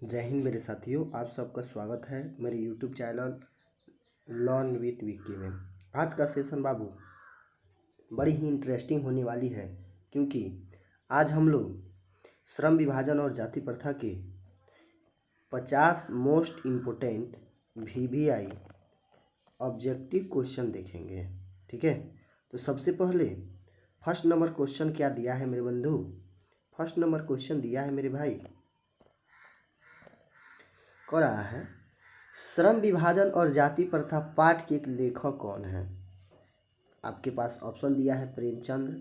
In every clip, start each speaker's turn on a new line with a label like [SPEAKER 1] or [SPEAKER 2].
[SPEAKER 1] जय हिंद मेरे साथियों, आप सबका स्वागत है मेरे YouTube channel learn with Vicky में। आज का सेशन बाबू बड़ी ही इंटरेस्टिंग होने वाली है, क्योंकि आज हम लोग श्रम विभाजन और जाति प्रथा के 50 most important VVI objective question देखेंगे। ठीक है, तो सबसे पहले फर्स्ट नंबर क्वेश्चन क्या दिया है मेरे बंधु? फर्स्ट नंबर क्वेश्चन दिया है मेरे भाई, कह रहा है श्रम विभाजन और जाति प्रथा पाठ के एक लेखक कौन है? आपके पास ऑप्शन दिया है प्रेमचंद्र,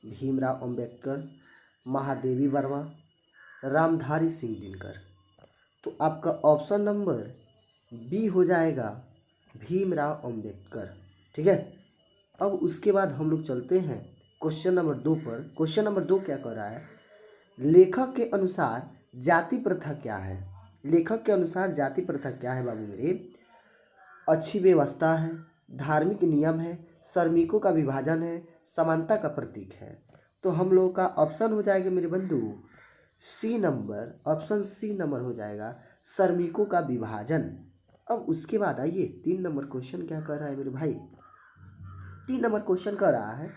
[SPEAKER 1] भीमराव अंबेडकर, महादेवी वर्मा, रामधारी सिंह दिनकर। तो आपका ऑप्शन नंबर बी हो जाएगा, भीमराव अंबेडकर। ठीक है, अब उसके बाद हम लोग चलते हैं क्वेश्चन नंबर 2 पर। क्वेश्चन नंबर 2 क्या कह रहा है? लेखक के अनुसार जाति प्रथा क्या है? लेखक के अनुसार जाति प्रथा क्या है बाबू मेरे? अच्छी व्यवस्था है, धार्मिक नियम है, श्रमिकों का विभाजन है, समानता का प्रतीक है। तो हम लोग का ऑप्शन हो जाएगा मेरे बंधु C number, option C number हो जाएगा, श्रमिकों का विभाजन। अब उसके बाद आइए 3 नंबर क्वेश्चन क्या कर रहा है मेरे भाई? 3 नंबर क्वेश्चन कर रहा है,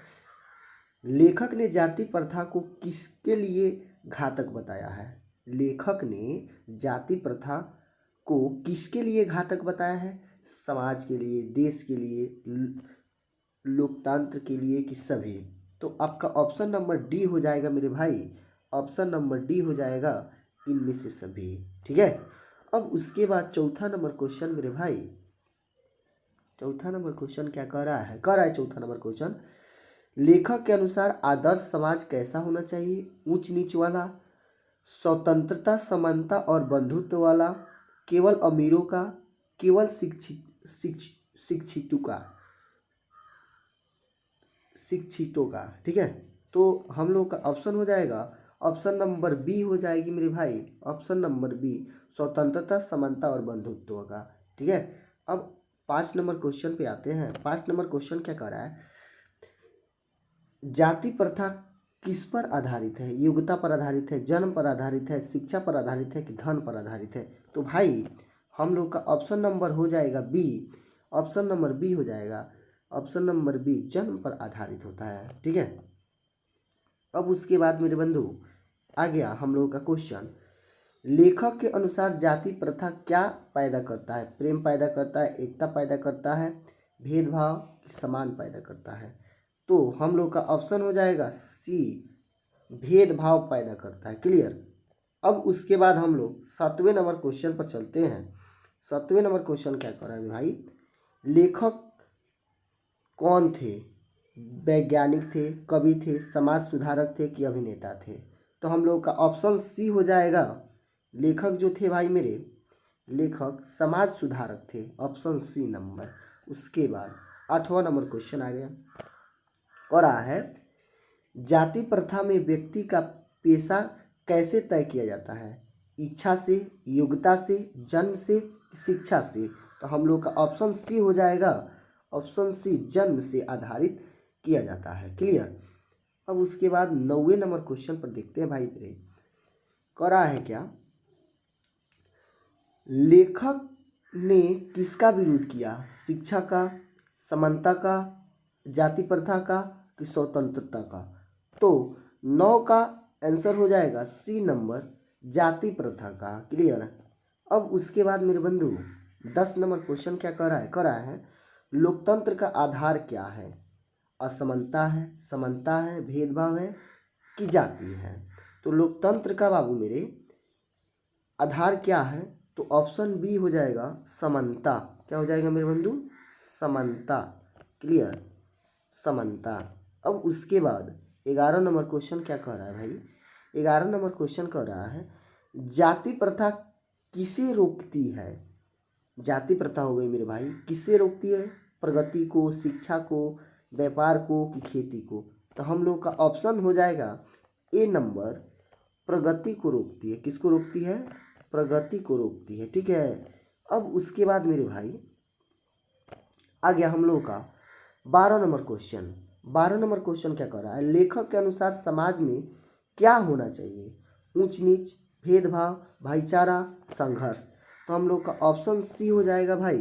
[SPEAKER 1] लेखक ने जाति प्रथा को किसके लिए घातक बताया है? लेखक ने जाति प्रथा को किसके लिए घातक बताया है? समाज के लिए, देश के लिए, लोकतंत्र के लिए, कि सभी? तो आपका ऑप्शन नंबर डी हो जाएगा मेरे भाई, ऑप्शन नंबर डी हो जाएगा, इनमें से सभी। ठीक है, अब उसके बाद चौथा नंबर क्वेश्चन मेरे भाई, चौथा नंबर क्वेश्चन क्या कह रहा है? कह रहा है चौथा नंबर क्वेश्चन, लेखक के अनुसार आदर्श समाज कैसा होना चाहिए? ऊंच नीच वाला, स्वतंत्रता, समानता और बंधुत्व वाला, केवल अमीरों का, केवल शिक्षितों का? ठीक है, तो हम लोग का ऑप्शन हो जाएगा, ऑप्शन नंबर बी हो जाएगी मेरे भाई, ऑप्शन नंबर बी, स्वतंत्रता, समानता और बंधुत्व का। ठीक है, अब 5 नंबर क्वेश्चन पे आते हैं। 5 नंबर क्वेश्चन क्या कह रहा है? जाति प्रथा किस पर आधारित है? योग्यता पर आधारित है, जन्म पर आधारित है, शिक्षा पर आधारित है, कि धन पर आधारित है? तो भाई हम लोग का ऑप्शन नंबर हो जाएगा बी, ऑप्शन नंबर बी हो जाएगा, ऑप्शन नंबर बी, जन्म पर आधारित होता है। ठीक है, अब उसके बाद मेरे बंधु आ गया हम लोगों का क्वेश्चन, लेखक के अनुसार जाति प्रथा क्या पैदा करता है? प्रेम पैदा करता है, एकता पैदा करता है, भेदभाव, समान पैदा करता है? तो हम लोग का ऑप्शन हो जाएगा सी, भेदभाव पैदा करता है। क्लियर? अब उसके बाद हम लोग 7वें नंबर क्वेश्चन पर चलते हैं। 7वें नंबर क्वेश्चन क्या कर रहा है भाई? लेखक कौन थे? वैज्ञानिक थे, कवि थे, समाज सुधारक थे, कि अभिनेता थे? तो हम लोग का ऑप्शन सी हो जाएगा, लेखक जो थे भाई मेरे, लेखक समाज सुधारक थे, ऑप्शन सी नंबर। उसके बाद 8वां नंबर क्वेश्चन आ गया, और रहा है जाति प्रथा में व्यक्ति का पेशा कैसे तय किया जाता है? इच्छा से, योग्यता से, जन्म से, शिक्षा से? तो हम लोग का ऑप्शन सी हो जाएगा, ऑप्शन सी, जन्म से आधारित किया जाता है। क्लियर? अब उसके बाद 9वें नंबर क्वेश्चन पर देखते हैं भाई मेरे, कह रहा है क्या, लेखक ने किसका विरोध किया? शिक्षा का, समानता का, जाति प्रथा का, कि स्वतंत्रता का? तो 9 का आंसर हो जाएगा सी नंबर, जाति प्रथा का। क्लियर? अब उसके बाद मेरे बंधु 10 नंबर क्वेश्चन क्या कर रहा है? कर रहा है लोकतंत्र का आधार क्या है? असमानता है, समानता है, भेदभाव है, कि जाति है? तो लोकतंत्र का बाबू मेरे आधार क्या है? तो ऑप्शन बी हो जाएगा, समानता। क्या हो जाएगा मेरे बंधु? समानता। क्लियर? समानता। अब उसके बाद 11 नंबर क्वेश्चन क्या कह रहा है भाई? 11 नंबर क्वेश्चन कह रहा है जाति प्रथा किसे रोकती है? जाति प्रथा हो गई मेरे भाई, किसे रोकती है? प्रगति को, शिक्षा को, व्यापार को, कि खेती को? तो हम लोग का ऑप्शन हो जाएगा ए नंबर, प्रगति को रोकती है। किसको रोकती है? प्रगति को रोकती है। ठीक है, अब उसके बाद मेरे भाई आ गया हम लोग का 12 नंबर क्वेश्चन। 12 नंबर क्वेश्चन क्या कर रहा है? लेखक के अनुसार समाज में क्या होना चाहिए? ऊंच नीच, भेदभाव, भाईचारा, संघर्ष। तो हम लोग का ऑप्शन सी हो जाएगा भाई,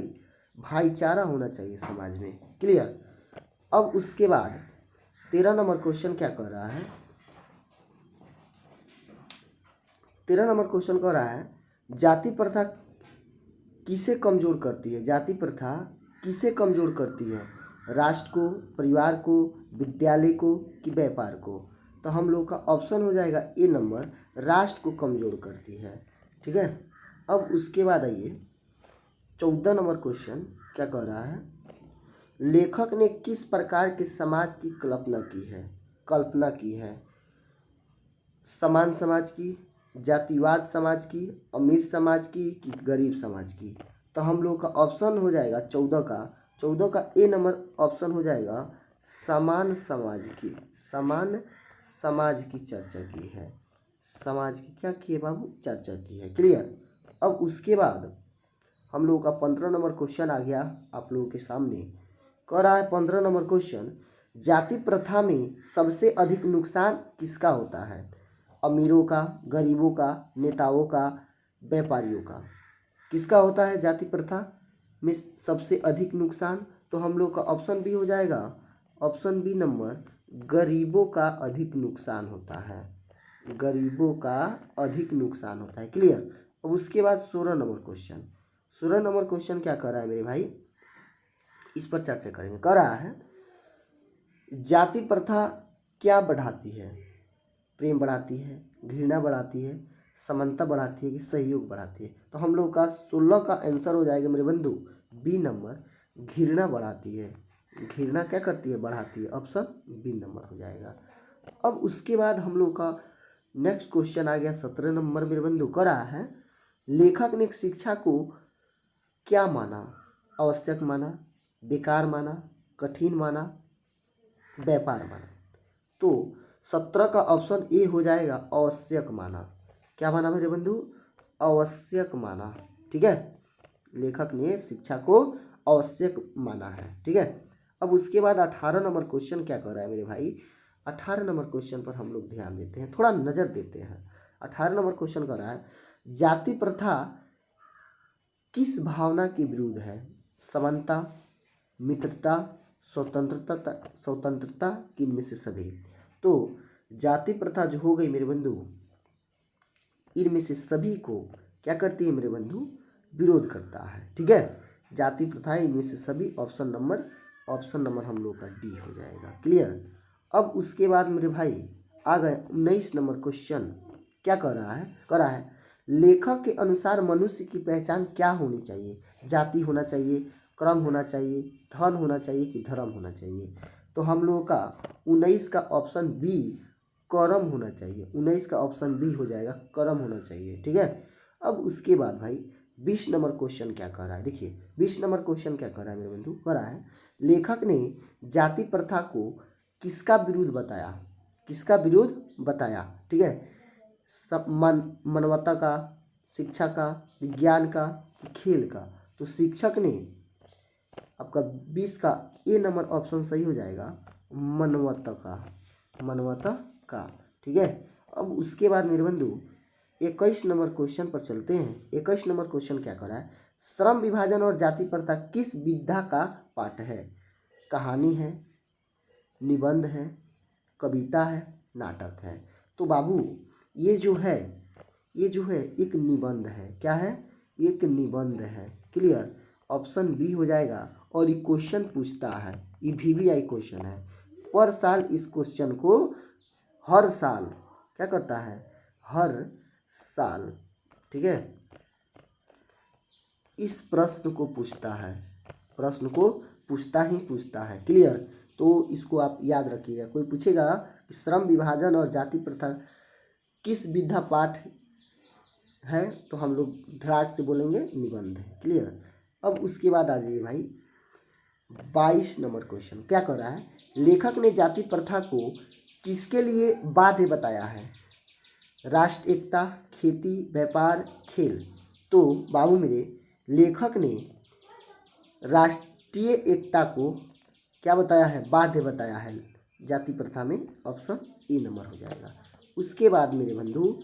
[SPEAKER 1] भाईचारा होना चाहिए समाज में। क्लियर। अब उसके बाद 13 नंबर क्वेश्चन क्या कर रहा है, 13 नंबर क्वेश्चन कह रहा है जाति प्रथा किसे कमजोर करती है, जाति प्रथा किसे कमजोर करती है, राष्ट्र को, परिवार को, विद्यालय को कि व्यापार को। तो हम लोग का ऑप्शन हो जाएगा ए नंबर, राष्ट्र को कमजोर करती है। ठीक है। अब उसके बाद आइए 14 नंबर क्वेश्चन क्या कह रहा है, लेखक ने किस प्रकार के समाज की कल्पना की है, समान समाज की, जातिवाद समाज की, अमीर समाज की कि गरीब समाज की। तो हम लोग का ऑप्शन हो जाएगा 14 का ए नंबर ऑप्शन हो जाएगा समान समाज की चर्चा की है, समाज की क्या की है बाबू, चर्चा की है। क्लियर। अब उसके बाद हम लोगों का 15 नंबर क्वेश्चन आ गया आप लोगों के सामने। कह रहा है 15 नंबर क्वेश्चन, जाति प्रथा में सबसे अधिक नुकसान किसका होता है, अमीरों का, गरीबों का, नेताओं का, व्यापारियों का। किसका होता है जाति प्रथा में सबसे अधिक नुकसान। तो हम लोग का ऑप्शन बी हो जाएगा, ऑप्शन बी नंबर, गरीबों का अधिक नुकसान होता है, गरीबों का अधिक नुकसान होता है। क्लियर। अब उसके बाद 16 नंबर क्वेश्चन क्या कर रहा है मेरे भाई, इस पर चर्चा करेंगे। कर रहा है जाति प्रथा क्या बढ़ाती है, प्रेम बढ़ाती है, घृणा बढ़ाती है, समानता बढ़ाती है कि सहयोग बढ़ाती है। तो हम लोग का 16 का आंसर हो जाएगा मेरे बंधु बी नंबर, घृणा बढ़ाती है। घृणा क्या करती है, बढ़ाती है। ऑप्शन बी नंबर हो जाएगा। अब उसके बाद हम लोग का नेक्स्ट क्वेश्चन आ गया 17 नंबर मेरे बंधु। कर रहा है लेखक ने शिक्षा को क्या माना, आवश्यक माना, बेकार माना, कठिन माना, व्यापार माना। तो 17 का ऑप्शन ए हो जाएगा, आवश्यक माना। क्या माना मेरे बंधु, आवश्यक माना। ठीक है। लेखक ने शिक्षा को आवश्यक माना है। ठीक है। अब उसके बाद 18 नंबर क्वेश्चन क्या कर रहा है मेरे भाई, 18 नंबर क्वेश्चन पर हम लोग ध्यान देते हैं, थोड़ा नज़र देते हैं। 18 नंबर क्वेश्चन कर रहा है जाति प्रथा किस भावना के विरुद्ध है, समानता, मित्रता, स्वतंत्रता किनमें से सभी। तो जाति प्रथा जो हो गई मेरे बंधु, इनमें से सभी को क्या करती है मेरे बंधु, विरोध करता है। ठीक है। जाति प्रथा इनमें से सभी, ऑप्शन नंबर हम लोग का डी हो जाएगा। क्लियर। अब उसके बाद मेरे भाई आ गए 19 नंबर क्वेश्चन। क्या कर रहा है लेखक के अनुसार मनुष्य की पहचान क्या होनी चाहिए, जाति होना चाहिए, क्रम होना चाहिए, धन होना चाहिए कि धर्म होना चाहिए। तो हम लोगों का 19 का ऑप्शन बी, कर्म होना चाहिए। 19 का ऑप्शन बी हो जाएगा, कर्म होना चाहिए। ठीक है। अब उसके बाद भाई 20 नंबर क्वेश्चन क्या कर रहा है, देखिए 20 नंबर क्वेश्चन क्या कर रहा है मेरे बंधु, कर रहा है लेखक ने जाति प्रथा को किसका विरोध बताया। ठीक है। मानवता का, शिक्षा का, विज्ञान का कि खेल का। तो शिक्षक ने आपका 20 का ए नंबर ऑप्शन सही हो जाएगा, मानवता का। ठीक है। अब उसके बाद मेरे बंधु 21 नंबर क्वेश्चन पर चलते हैं। 21 नंबर क्वेश्चन क्या कर रहा है, श्रम विभाजन और जाति प्रथा किस विधा का पाठ है, कहानी है, निबंध है, कविता है, नाटक है। तो बाबू ये जो है एक निबंध है। क्या है, एक निबंध है। क्लियर। ऑप्शन बी हो जाएगा। और ये क्वेश्चन पूछता है, ये VVI क्वेश्चन है, पर साल इस क्वेश्चन को हर साल क्या करता है, हर साल। ठीक है, इस प्रश्न को पूछता है, पूछता है। क्लियर। तो इसको आप याद रखिएगा, कोई पूछेगा कि श्रम विभाजन और जाति प्रथा किस विधा पाठ है, तो हम लोग धड़ाक से बोलेंगे निबंध है। क्लियर। अब उसके बाद आ जाइए भाई 22 नंबर क्वेश्चन। क्या कर रहा है, लेखक ने जाति प्रथा को किसके लिए बाध्य बताया है, राष्ट्र एकता, खेती, व्यापार, खेल। तो बाबू मेरे लेखक ने राष्ट्रीय एकता को क्या बताया है, बाध्य बताया है जाति प्रथा में। ऑप्शन ए नंबर हो जाएगा। उसके बाद मेरे बंधु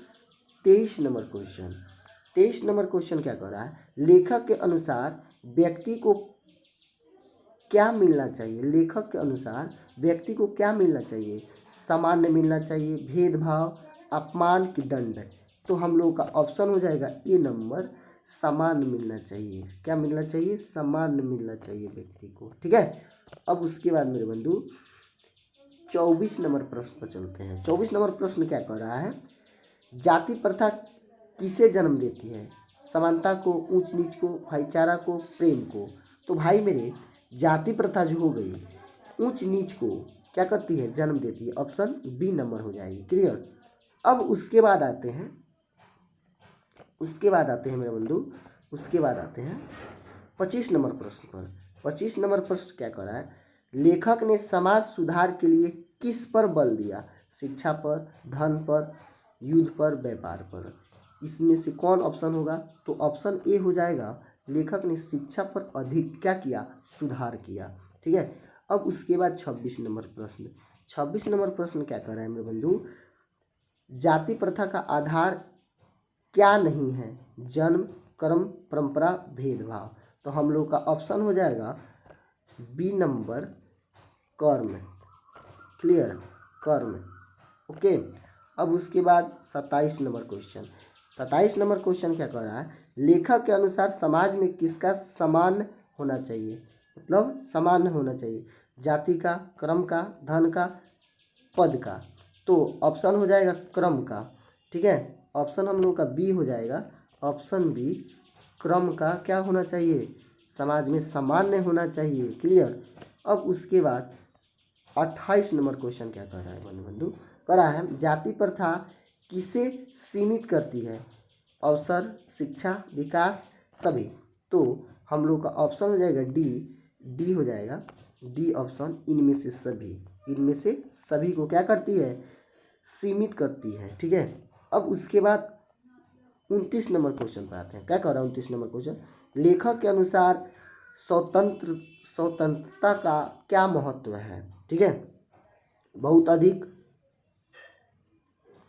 [SPEAKER 1] 23 नंबर क्वेश्चन क्या कर रहा है, लेखक के अनुसार व्यक्ति को क्या मिलना चाहिए, लेखक के अनुसार व्यक्ति को क्या मिलना चाहिए, सामान्य मिलना चाहिए, भेदभाव, अपमान की दंड। तो हम लोग का ऑप्शन हो जाएगा ए नंबर, सामान्य मिलना चाहिए। क्या मिलना चाहिए, सामान्य मिलना चाहिए व्यक्ति को। ठीक है, अब उसके बाद मेरे बंधु 24 नंबर प्रश्न पर चलते हैं। 24 नंबर प्रश्न क्या कह रहा है, जाति प्रथा किसे जन्म देती है, समानता को, ऊंच नीच को, भाईचारा को, प्रेम को। तो भाई मेरे जाति प्रथा जो हो गई ऊंच नीच को क्या करती है, जन्म देती है। ऑप्शन बी नंबर हो जाएगी। क्लियर। अब उसके बाद आते हैं मेरे बंधु, उसके बाद आते हैं 25 नंबर प्रश्न पर। 25 नंबर प्रश्न क्या कर रहा है, लेखक ने समाज सुधार के लिए किस पर बल दिया, शिक्षा पर, धन पर, युद्ध पर, व्यापार पर। इसमें से कौन ऑप्शन होगा, तो ऑप्शन ए हो जाएगा, लेखक ने शिक्षा पर अधिक क्या किया, सुधार किया। ठीक है, अब उसके बाद 26 नंबर प्रश्न। 26 नंबर प्रश्न क्या कर रहा है मेरे बंधु, जाति प्रथा का आधार क्या नहीं है, जन्म, कर्म, परंपरा, भेदभाव। तो हम लोग का ऑप्शन हो जाएगा बी नंबर, कर्म। क्लियर, कर्म। ओके, अब उसके बाद 27 नंबर क्वेश्चन। 27 नंबर क्वेश्चन क्या कह रहा है, लेखक के अनुसार समाज में किसका समान होना चाहिए, मतलब समान होना चाहिए, जाति का, क्रम का, धन का, पद का। तो ऑप्शन हो जाएगा क्रम का। ठीक है, ऑप्शन हम लोग का बी हो जाएगा, ऑप्शन बी, क्रम का क्या होना चाहिए, समाज में सामान्य होना चाहिए। क्लियर। अब उसके बाद 28 नंबर क्वेश्चन क्या कर रहा है बंधु, कह रहा है जाति प्रथा किसे सीमित करती है, अवसर, शिक्षा, विकास, सभी। तो हम लोग का ऑप्शन हो जाएगा डी हो जाएगा, डी ऑप्शन, इनमें से सभी, इनमें से सभी को क्या करती है, सीमित करती है। ठीक है, अब उसके बाद 29 नंबर क्वेश्चन पर आते हैं। क्या कह रहा है 29 नंबर क्वेश्चन, लेखक के अनुसार स्वतंत्रता का क्या महत्व है। ठीक है, बहुत अधिक,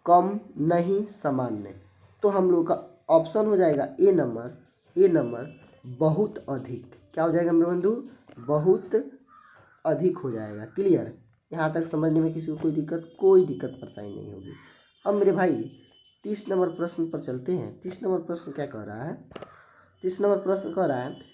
[SPEAKER 1] कम, नहीं, सामान्य। तो हम लोग का ऑप्शन हो जाएगा ए नंबर, बहुत अधिक। क्या हो जाएगा मेरे बंधु, बहुत अधिक हो जाएगा। क्लियर, यहाँ तक समझने में किसी को कोई दिक्कत परेशानी नहीं होगी। अब मेरे भाई 30 नंबर प्रश्न पर चलते हैं। 30 नंबर प्रश्न क्या कह रहा है, 30 नंबर प्रश्न कह रहा है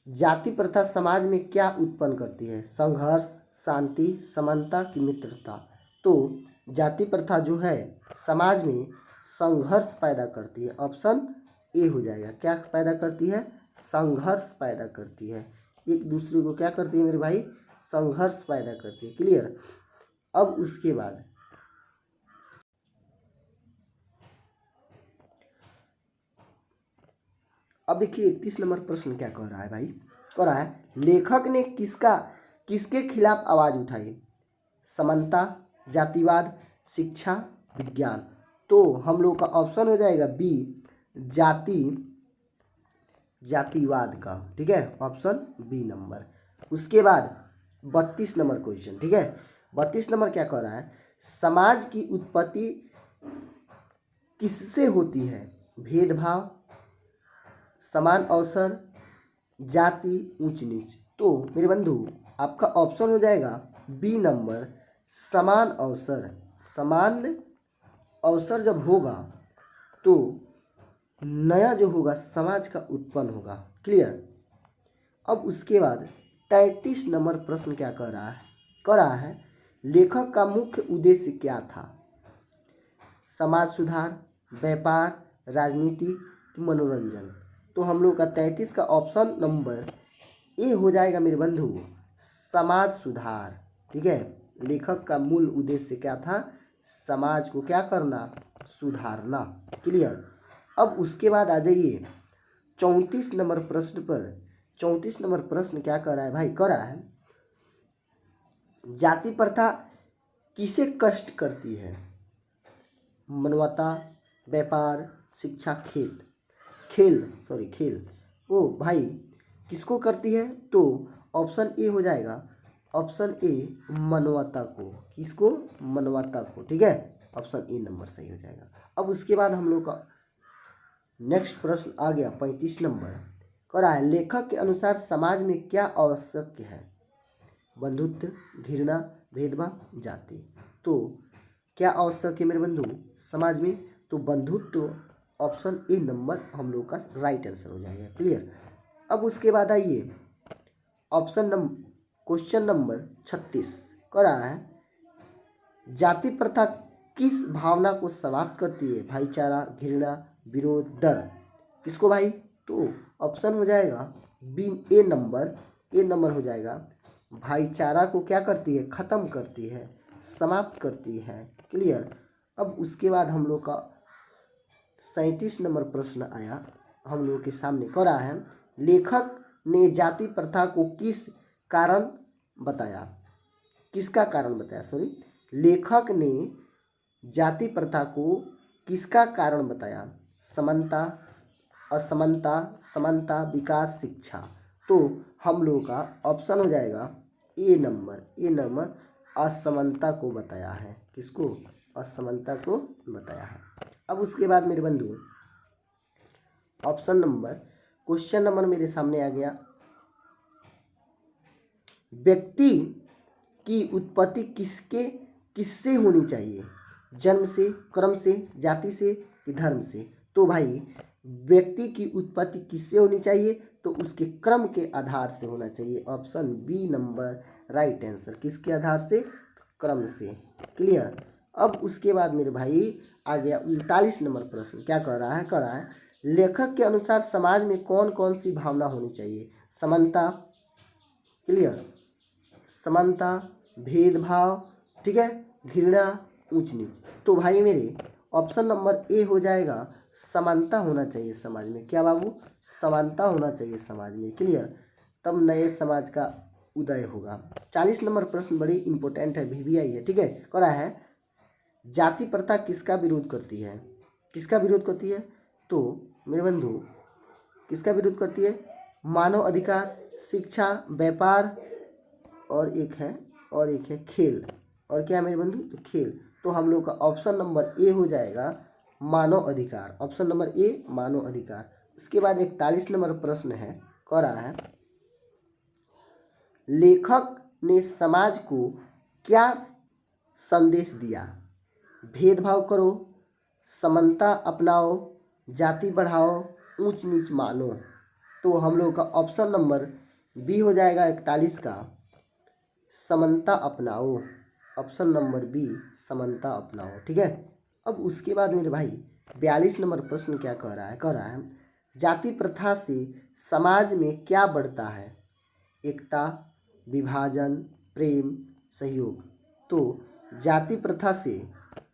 [SPEAKER 1] जाति प्रथा समाज में क्या उत्पन्न करती है, संघर्ष, शांति, समानता की मित्रता। तो जाति प्रथा जो है समाज में संघर्ष पैदा करती है। ऑप्शन ए हो जाएगा, क्या पैदा करती है, संघर्ष पैदा करती है। एक दूसरे को क्या करती है मेरे भाई, संघर्ष पैदा करती है। क्लियर। अब उसके बाद अब देखिए 31 नंबर प्रश्न क्या कह रहा है भाई, कह रहा है लेखक ने किसके खिलाफ आवाज उठाई, समानता, जातिवाद, शिक्षा, विज्ञान। तो हम लोग का ऑप्शन हो जाएगा बी, जातिवाद का। ठीक है, ऑप्शन बी नंबर। उसके बाद 32 नंबर क्वेश्चन। ठीक है, 32 नंबर क्या कह रहा है, समाज की उत्पत्ति किससे होती है, भेदभाव, समान अवसर, जाति, ऊंच नीच। तो मेरे बंधु आपका ऑप्शन हो जाएगा बी नंबर, समान अवसर। समान अवसर जब होगा तो नया जो होगा समाज का उत्पन्न होगा। क्लियर। अब उसके बाद 33 नंबर प्रश्न क्या कह रहा है लेखक का मुख्य उद्देश्य क्या था, समाज सुधार, व्यापार, राजनीति, मनोरंजन। तो हम लोग का 33 का ऑप्शन नंबर ए हो जाएगा मेरे बंधु, समाज सुधार। ठीक है, लेखक का मूल उद्देश्य क्या था, समाज को क्या करना, सुधारना। क्लियर। अब उसके बाद आ जाइए 34 नंबर प्रश्न पर। 34 नंबर प्रश्न क्या कर रहा है भाई, कर रहा है जाति प्रथा किसे कष्ट करती है, मानवता, व्यापार, शिक्षा, खेल। ओ भाई किसको करती है, तो ऑप्शन ए हो जाएगा, ऑप्शन ए, मानवता को। किसको, मानवता को। ठीक है, ऑप्शन ए नंबर सही हो जाएगा। अब उसके बाद हम लोग का नेक्स्ट प्रश्न आ गया 35 नंबर। कह रहा है लेखक के अनुसार समाज में क्या आवश्यक है? बंधुत्व, घृणा, भेदभाव, जाति। तो क्या आवश्यक है मेरे बंधु समाज में? तो बंधुत्व, ऑप्शन ए नंबर हम लोग का राइट आंसर हो जाएगा। क्लियर। अब उसके बाद आइए क्वेश्चन नंबर 36 कह रहा है जाति प्रथा किस भावना को समाप्त करती है? भाईचारा, घृणा, विरोध, डर। किसको भाई? तो ऑप्शन हो जाएगा बी, ए नंबर हो जाएगा। भाईचारा को क्या करती है? खत्म करती है, समाप्त करती है। क्लियर। अब उसके बाद हम लोग का 37 नंबर प्रश्न आया हम लोग के सामने। कह रहा है लेखक ने जाति प्रथा को किस कारण बताया? किसका कारण बताया? सॉरी, लेखक ने जाति प्रथा को किसका कारण बताया? समानता, असमानता, समानता, विकास, शिक्षा। तो हम लोग का ऑप्शन हो जाएगा ए नंबर असमानता को बताया है। किसको? असमानता को बताया है। अब उसके बाद मेरे बंधु क्वेश्चन नंबर मेरे सामने आ गया व्यक्ति की उत्पत्ति किससे होनी चाहिए? जन्म से, क्रम से, जाति से कि धर्म से? तो भाई व्यक्ति की उत्पत्ति किससे होनी चाहिए? तो उसके क्रम के आधार से होना चाहिए। Option B number right answer. किसके आधार से? क्रम से। क्लियर। अब उसके बाद मेरे भाई आ गया 39 नंबर प्रश्न। क्या कह रहा है? कह रहा है लेखक के अनुसार समाज में कौन कौन सी भावना होनी चाहिए? समानता, क्लियर, समानता, भेदभाव, ठीक है, घृणा, ऊंच नीच। तो भाई मेरे ऑप्शन नंबर ए हो जाएगा समानता होना चाहिए समाज में। क्या बाबू? समानता होना चाहिए समाज में। क्लियर। तब नए समाज का उदय होगा। 40 नंबर प्रश्न बड़ी इंपॉर्टेंट है, VVI है। ठीक है। कह रहा है जाति प्रथा किसका विरोध करती है? किसका विरोध करती है? तो मेरे बंधु किसका विरोध करती है? मानव अधिकार, शिक्षा, व्यापार और एक है खेल। और क्या है मेरे बंधु? तो खेल। तो हम लोग का ऑप्शन नंबर ए हो जाएगा मानव अधिकार। ऑप्शन नंबर ए मानव अधिकार। उसके बाद 41 नंबर प्रश्न है। कह रहा है लेखक ने समाज को क्या संदेश दिया? भेदभाव करो, समानता अपनाओ, जाति बढ़ाओ, ऊंच नीच मानो। तो हम लोग का ऑप्शन नंबर बी हो जाएगा 41 का समानता अपनाओ। ऑप्शन नंबर बी समानता अपनाओ। ठीक है। अब उसके बाद मेरे भाई 42 नंबर प्रश्न क्या कह रहा है? कह रहा है जाति प्रथा से समाज में क्या बढ़ता है? एकता, विभाजन, प्रेम, सहयोग। तो जाति प्रथा से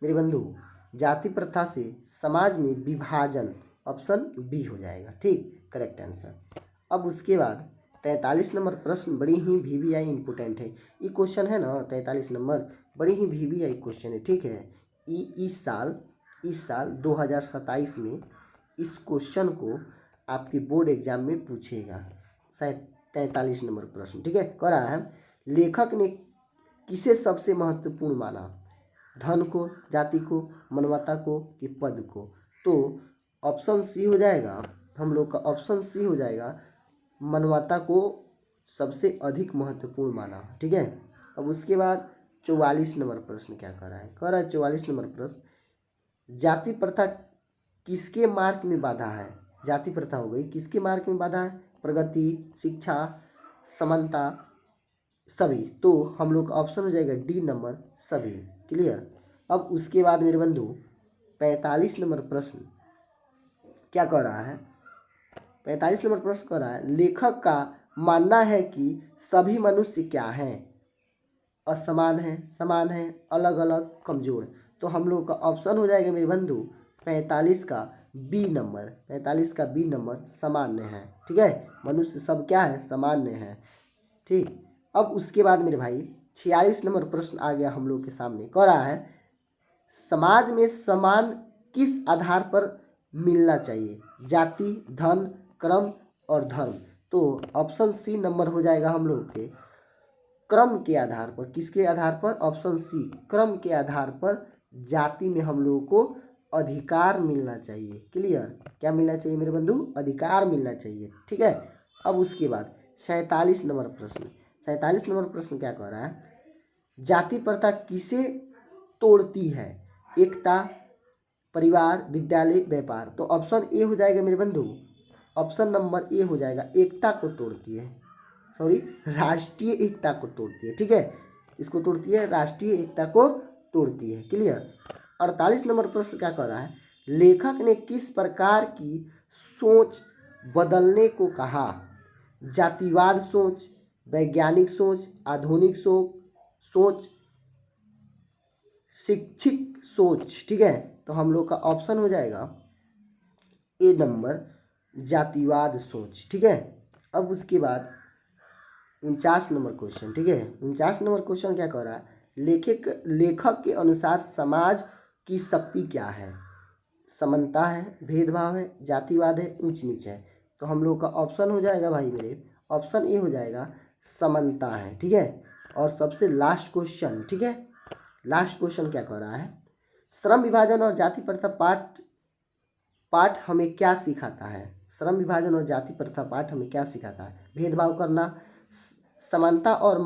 [SPEAKER 1] मेरे बंधु जाति प्रथा से समाज में विभाजन, ऑप्शन बी हो जाएगा। ठीक, करेक्ट आंसर। अब उसके बाद 43 नंबर प्रश्न बड़ी ही VVI इंपोर्टेंट है। ये क्वेश्चन है ना 43 नंबर, बड़ी ही VVI क्वेश्चन है। ठीक है। इस साल 2027 में इस क्वेश्चन को आपके बोर्ड एग्जाम में पूछेगा। शायद 43 नंबर प्रश्न। ठीक है। कह रहा है लेखक ने किसे सबसे महत्वपूर्ण माना? धन को, जाति को, मानवता को कि पद को? तो ऑप्शन सी हो जाएगा हम लोग का। ऑप्शन सी हो जाएगा मानवता को सबसे अधिक महत्वपूर्ण माना। ठीक है। अब उसके बाद 44 नंबर प्रश्न क्या कर रहा है? कह रहा है 44 नंबर प्रश्न जाति प्रथा किसके मार्ग में बाधा है? जाति प्रथा हो गई, किसके मार्ग में बाधा है? प्रगति, शिक्षा, समानता, सभी। तो हम लोग का ऑप्शन हो जाएगा डी नंबर सभी। क्लियर। अब उसके बाद मेरे बंधु 45 नंबर प्रश्न क्या कह रहा है? 45 नंबर प्रश्न कह रहा है लेखक का मानना है कि सभी मनुष्य क्या हैं? असमान है, समान है, अलग अलग, कमजोर। तो हम लोग का ऑप्शन हो जाएगा मेरे बंधु 45 का बी नंबर। 45 का बी नंबर सामान्य है। ठीक है। मनुष्य सब क्या है? सामान्य है। ठीक। अब उसके बाद मेरे भाई 46 नंबर प्रश्न आ गया हम लोग के सामने। कह रहा है समाज में सम्मान किस आधार पर मिलना चाहिए? जाति, धन, क्रम और धर्म। तो ऑप्शन सी नंबर हो जाएगा हम लोग के क्रम के आधार पर। किसके आधार पर? ऑप्शन सी क्रम के आधार पर जाति में हम लोगों को अधिकार मिलना चाहिए। क्लियर? क्या मिलना चाहिए मेरे बंधु? अधिकार मिलना चाहिए। ठीक है। अब उसके बाद 47 नंबर प्रश्न। 47 नंबर प्रश्न क्या कह रहा है? जाति प्रथा किसे तोड़ती है? एकता, परिवार, विद्यालय, व्यापार। तो ऑप्शन ए हो जाएगा मेरे बंधु, ऑप्शन नंबर ए हो जाएगा, एकता को तोड़ती है। सॉरी, राष्ट्रीय एकता को तोड़ती है। ठीक है, इसको तोड़ती है, राष्ट्रीय एकता को तोड़ती है। क्लियर? 48 नंबर प्रश्न क्या कर रहा है? लेखक ने किस प्रकार की सोच बदलने को कहा? जातिवाद सोच, वैज्ञानिक सोच, आधुनिक सोच, शिक्षित सोच। ठीक है, तो हम लोग का ऑप्शन हो जाएगा ए नंबर, जातिवाद सोच। ठीक है। अब उसके बाद 49 नंबर क्वेश्चन। ठीक है, 49 नंबर क्वेश्चन क्या कह रहा है? लेखक के अनुसार समाज की शक्ति क्या है? समानता है, भेदभाव है, जातिवाद है, ऊंच नीच है। तो हम लोग का ऑप्शन हो जाएगा भाई मेरे, ऑप्शन ए हो जाएगा, समानता है। ठीक है। और सबसे लास्ट क्वेश्चन, ठीक है, लास्ट क्वेश्चन क्या कह रहा है? श्रम विभाजन और जाति प्रथा पाठ हमें क्या सिखाता है? श्रम विभाजन और जाति प्रथा पाठ हमें क्या सिखाता है? भेदभाव करना, समानता और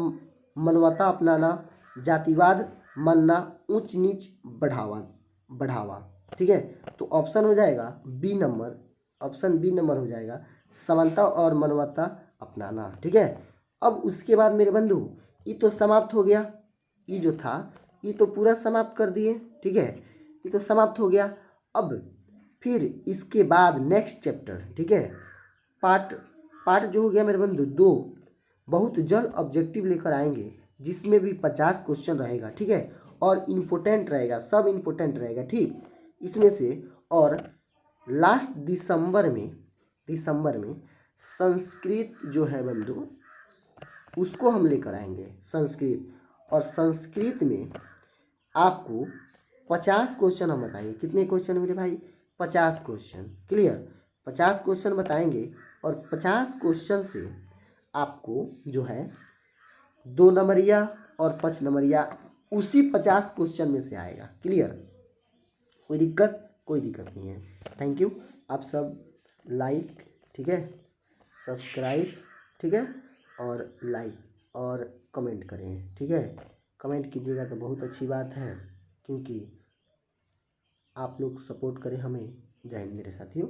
[SPEAKER 1] मानवता अपनाना, जातिवाद मानना, ऊंच नीच बढ़ावा। ठीक है, तो ऑप्शन हो जाएगा B number, option B number हो जाएगा, समानता और मानवता अपनाना। ठीक है। अब उसके बाद मेरे बंधु, ये तो समाप्त हो गया, ये जो था ये तो पूरा समाप्त कर दिए। ठीक है, ये तो समाप्त हो गया। अब फिर इसके बाद नेक्स्ट चैप्टर, ठीक है, पार्ट जो हो गया मेरे बंधु 2, बहुत जल्द ऑब्जेक्टिव लेकर आएंगे, जिसमें भी 50 क्वेश्चन रहेगा। ठीक है, और इम्पोर्टेंट रहेगा, सब इम्पोर्टेंट रहेगा। ठीक, इसमें से और लास्ट दिसंबर में संस्कृत जो है बंधु, उसको हम लेकर आएंगे, संस्कृत। और संस्कृत में आपको 50 क्वेश्चन हम बताएंगे। कितने क्वेश्चन मेरे भाई? 50 क्वेश्चन। क्लियर? 50 क्वेश्चन बताएंगे, और 50 क्वेश्चन से आपको जो है 2 नंबरिया और 5 नंबरिया उसी 50 क्वेश्चन में से आएगा। क्लियर? कोई दिक्कत नहीं है। Thank you. आप सब लाइक, ठीक है, सब्सक्राइब, ठीक है, और लाइक और कमेंट करें। ठीक है, कमेंट कीजिएगा तो बहुत अच्छी बात है, क्योंकि आप लोग सपोर्ट करें हमें। जय हिंद मेरे साथियों।